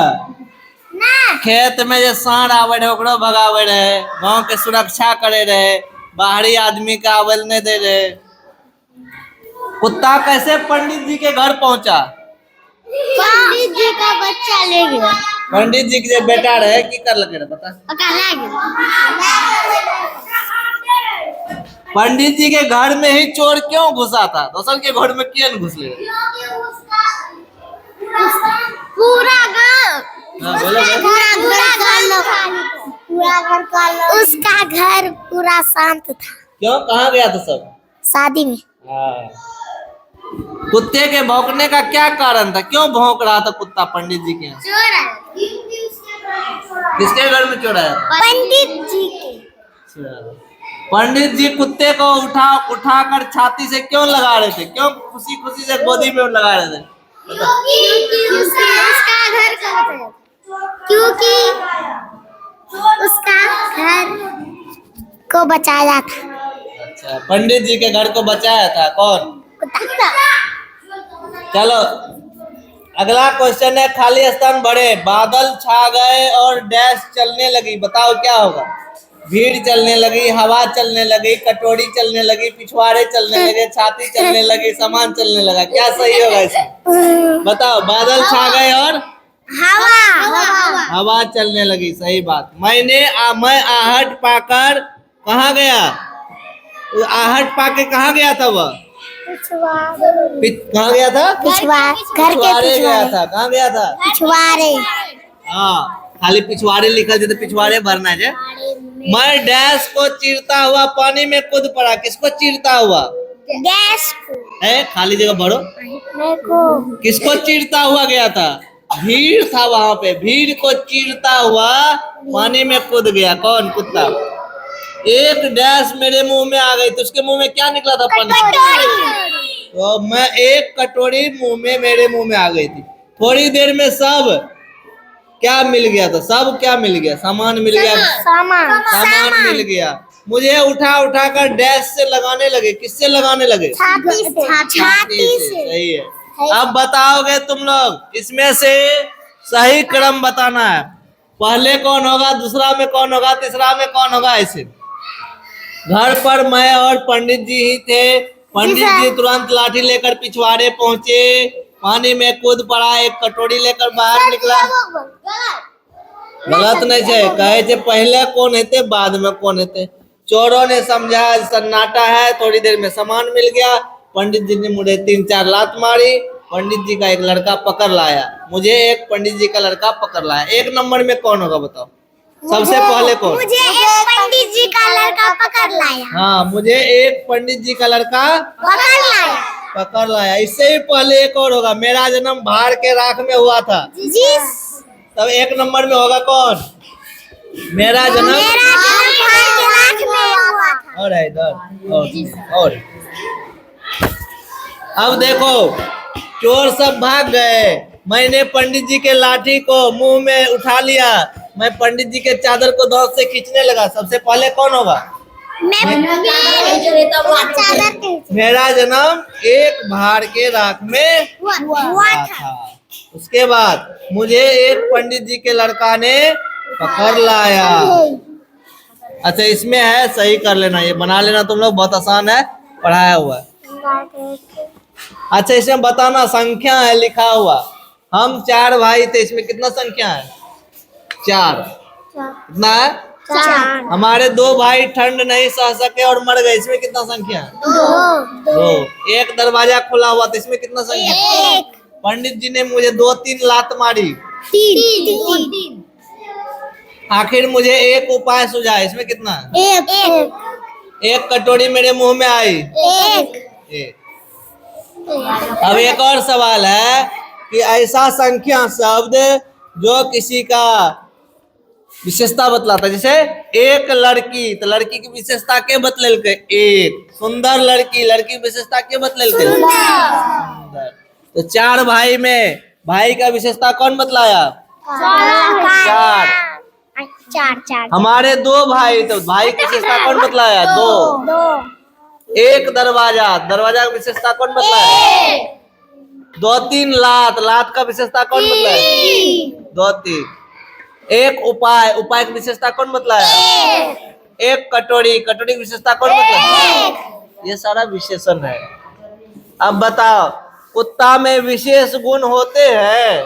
खेत में जो सांड आवे रहे ओकरो भगावे रहे, गांव के सुरक्षा करे रहे, बाहरी आदमी का आवल नहीं दे रहे। कुत्ता कैसे पंडित जी के घर पहुंचा? पंडित जी का बच्चा ले गया। पंडित जी के बेटा रहे की कर लगे रहे, बता। पंडित जी के घर में ही चोर क्यों घुसा था? दोसर के घर में क्यों घुसले? पूरा गांव, हाँ, बोलो बोलो। उसका घर पूरा शांत था। क्यों, कहाँ गया था सब? शादी में। हाँ। कुत्ते के भौंकने का क्या कारण था? क्यों भौंक रहा था कुत्ता पंडित जी के यहाँ? किसके घर में चोर आया? पंडित जी के। पंडित जी कुत्ते को उठाकर छाती से क्यों लगा रहे थे? क्यों खुशी खुशी से गोदी में लगा रहे थे? क्योंकि उसका घर को बचाया था। अच्छा, पंडित जी के घर को बचाया था कौन? चलो अगला क्वेश्चन है, खाली स्थान भरे, बादल छा गए और डैश चलने लगी, बताओ क्या होगा? भीड़ चलने लगी, हवा चलने लगी, कटोरी चलने लगी, पिछवाड़े चलने लगे, छाती चलने लगी, सामान चलने लगा, क्या सही होगा इसमें? बताओ, बादल छा गए और हवा चलने लगी, सही बात। मैं आहट पाकर कहाँ गया? आहट पाके कहाँ गया था वह? कहाँ गया था? पिछवाड़े गया था। कहाँ गया था? पिछवाड़े। हाँ, खाली पिछवाड़े लिखा तो पिछवाड़े भरना है। मैं डैश को चीरता हुआ पानी में कूद पड़ा, किसको चीरता हुआ? डैश को है, खाली जगह भरो। को किसको चीरता हुआ गया था? भीड़ था वहां पे, भीड़ को चीरता हुआ पानी में कूद गया, कौन? कुत्ता। एक डैश मेरे मुंह में आ गई तो उसके मुंह में क्या निकला था? पानी। तो मैं एक कटोरी मेरे मुंह में आ गई थी। थोड़ी देर में सब क्या मिल गया था? सब क्या मिल गया? सामान मिल गया, सामान मिल गया। मुझे उठा कर डैश से लगाने लगे, किससे लगाने लगे? छाती से। सही है। अब बताओगे तुम लोग, इसमें से सही क्रम बताना है। पहले कौन होगा, दूसरा में कौन होगा, तीसरा में कौन होगा? ऐसे घर पर मैं और पंडित जी ही थे। पंडित जी तुरंत लाठी लेकर पिछवाड़े पहुंचे, पानी में कूद पड़ा, एक कटोरी लेकर बाहर निकला। गलत नहीं है, कहे थे पहले कौन हेते बाद में कौन हेते। चोरों ने समझा सन्नाटा है, थोड़ी देर में सामान मिल गया। पंडित जी ने मुझे 3-4 लात मारी। पंडित जी का एक लड़का पकड़ लाया, मुझे एक पंडित जी का लड़का पकड़ लाया। 1 नंबर में कौन होगा बताओ, सबसे पहले कौन? मुझे एक पंडित जी का लड़का पकड़ लाया। हाँ, मुझे एक पंडित जी का लड़का पकड़ लाया। इससे भी पहले एक और होगा, मेरा जन्म भार के राख में हुआ था, तब 1 नंबर में होगा कौन? मेरा जन्म भार के राख में हुआ था। और है इधर और अब देखो, चोर सब भाग गए। मैंने पंडित जी के लाठी को मुंह में उठा लिया। मैं पंडित जी के चादर को दौड़ से खींचने लगा। सबसे पहले कौन होगा? मेरा जन्म एक भार के राख में हुआ था। उसके बाद मुझे एक पंडित जी के लड़का ने पकड़ लाया। अच्छा, इसमें है, सही कर लेना, ये बना लेना तुम लोग, बहुत आसान है, पढ़ाया हुआ है। अच्छा, इसमें बताना, संख्या है लिखा हुआ। हम 4 भाई थे, इसमें कितना संख्या है? 4। कितना है? 4। हमारे 2 भाई ठंड नहीं सह सके और मर गए, इसमें कितना संख्या है? 2। एक दरवाजा खुला हुआ था, इसमें कितना संख्या है? 1। पंडित जी ने मुझे 2-3 लात मारी, 3। आखिर मुझे एक उपाय सुझा, इसमें कितना? 1। एक कटोरी मेरे मुंह में आई, 1। अब एक और सवाल है कि ऐसा संख्या शब्द जो किसी का विशेषता बतलाता है, जैसे एक लड़की, तो लड़की की विशेषता के बतलेल के? एक। सुंदर लड़की, लड़की की विशेषता के बतलेल के? सुंदर। तो 4 भाई में भाई का विशेषता कौन बतलाया? 4। हमारे 2 भाई, तो भाई की विशेषता कौन बतलाया? 2। एक दरवाजा, दरवाजा का विशेषता कौन बतलाया? 2-3 लात, लात का विशेषता कौन बतलाया? 2-3। एक उपाय, उपाय की विशेषता कौन बतलाया? एक कटोरी, कटोरी की विशेषता कौन बतलाया? ये सारा विशेषण है। अब बताओ, कुत्ता में विशेष गुण होते हैं?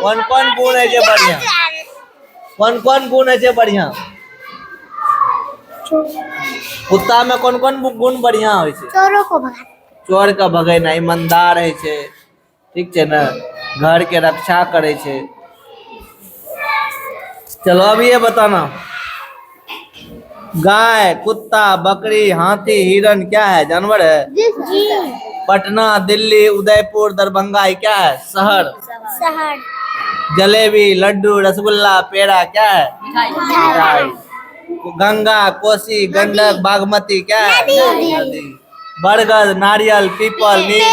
कौन कौन गुण है जो बढ़िया? कौन कौन गुण है जो बढ़िया? कुत्ता में कौन कौन गुण बढ़िया होइ छै? चोरों को भगा, चोर का भगेना, ईमानदार है छे, ठीक है ना, घर के रक्षा करे छे। चलो अब ये बताना, गाय, कुत्ता, बकरी, हाथी, हिरन क्या है? जानवर है। पटना, दिल्ली, उदयपुर, दरभंगा क्या है? शहर। जलेबी, लड्डू, रसगुल्ला, पेड़ा क्या है? मिठाई। गंगा, कोसी, गंडक, बागमती क्या है? नदी। बरगद, नारियल, पीपल, नीम।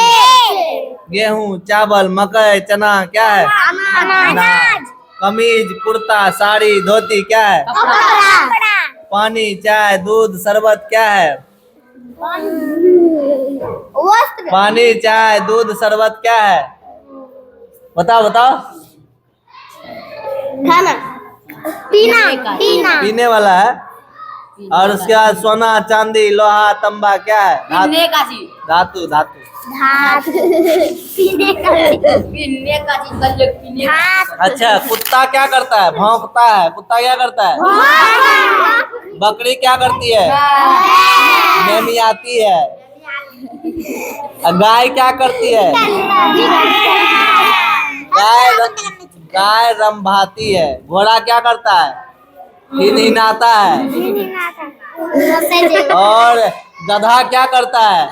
गेहूं, चावल, मकई, चना क्या है? अनाज। कमीज, कुर्ता, साड़ी, धोती क्या है? पानी, चाय, दूध, शरबत क्या है? पानी, चाय, दूध, शरबत क्या है? बताओ बताओ। खाना, पीना, पीने वाला है। और उसके बाद सोना, चांदी, लोहा, तांबा क्या है? धातु। धातु। अच्छा, कुत्ता क्या करता है? भौंकता है। कुत्ता क्या करता है? बकरी क्या करती है? मेमियाती है। गाय क्या करती है? गाय रंभाती है। घोड़ा क्या करता है? हिनहिनाता है। और गधा क्या करता है?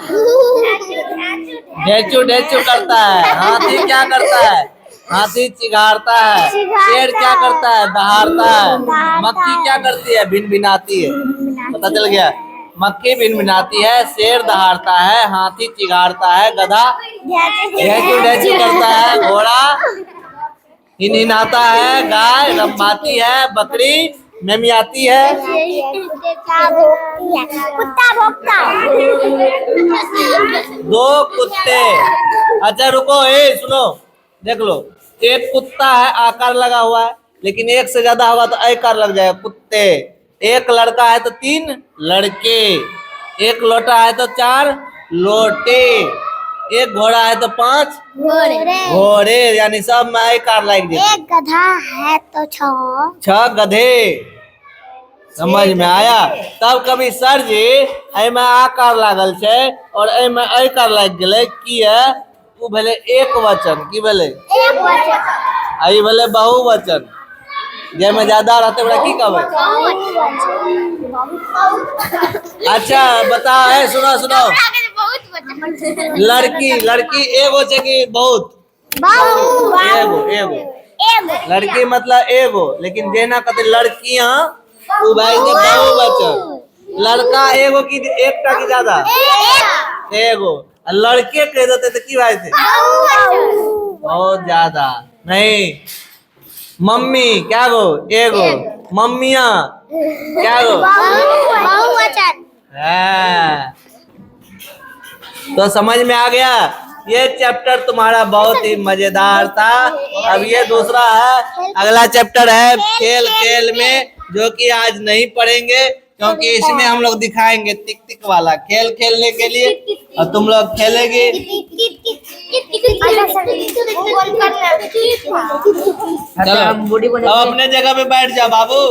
ढेचू ढेचू करता है। हाथी क्या करता है? हाथी चिघाड़ता है। शेर क्या करता है? दहाड़ता है। मक्खी क्या करती है? भिनभिनाती है। पता चल गया? मक्खी भिनभिनाती है, शेर दहाड़ता है, हाथी चिघाड़ता है, गधा ढेचू ढेचू करता है, घोड़ा हिनहिनाता है, गाय रंभाती है, बकरी मेमियाती है, कुत्ता भौंकता है। 2 कुत्ते। अच्छा रुको, सुनो, देख लो, एक कुत्ता है, आकार लगा हुआ है, लेकिन एक से ज्यादा होगा तो आकार लग जाएगा। कुत्ते। एक लड़का है तो 3 लड़के, एक लोटा है तो 4 लोटे, एक घोड़ा है तो 5 घोड़े। घोड़े, यानी सब में आई कार लाइक देते। एक गधा है तो 6। 6 गधे। समझ में आया? तब कभी सर जी एमे आकार लागल छे और एमे आई कार लाग गेले किया उ भेले एक वचन। की भेले? एक वचन। आई भेले बहुवचन। जेमे ज्यादा रहते बड़ा की कहबे? अच्छा बताओ, है सुनो सुनो। लड़की लड़की एगो छे कि बहुत? एगो एगो। लड़की मतलब एगो, लेकिन जेना कहते लड़कियां उ भाई से बहुवचन। लड़का एगो की एकटा की ज्यादा? एगो। लड़के कह देते तो की भाई थे? बहुत ज्यादा। नहीं, मम्मी क्या गो? एगो। मम्मियां क्या गो? बहुवचन। हाँ। तो समझ में आ गया? ये चैप्टर तुम्हारा बहुत ही मजेदार था। अब ये दूसरा है, अगला चैप्टर है खेल खेल में, जो कि आज नहीं पढ़ेंगे क्योंकि इसमें हम लोग दिखाएंगे टिक टिक वाला खेल खेलने के लिए, और तुम लोग खेलेगी। चलो अब अपने जगह पे बैठ जाओ बाबू।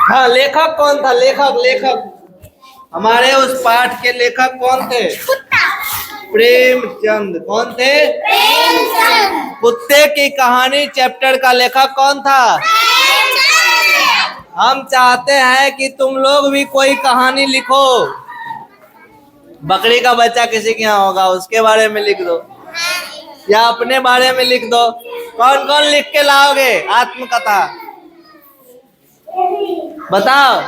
हाँ, लेखक कौन था? लेखक हमारे उस पाठ के लेखक कौन थे? प्रेमचंद। कौन थे? कुत्ते की कहानी चैप्टर का लेखक कौन था? हम चाहते हैं कि तुम लोग भी कोई कहानी लिखो। बकरी का बच्चा किसी के यहाँ होगा, उसके बारे में लिख दो या अपने बारे में लिख दो। कौन कौन लिख के लाओगे आत्मकथा? बताओ।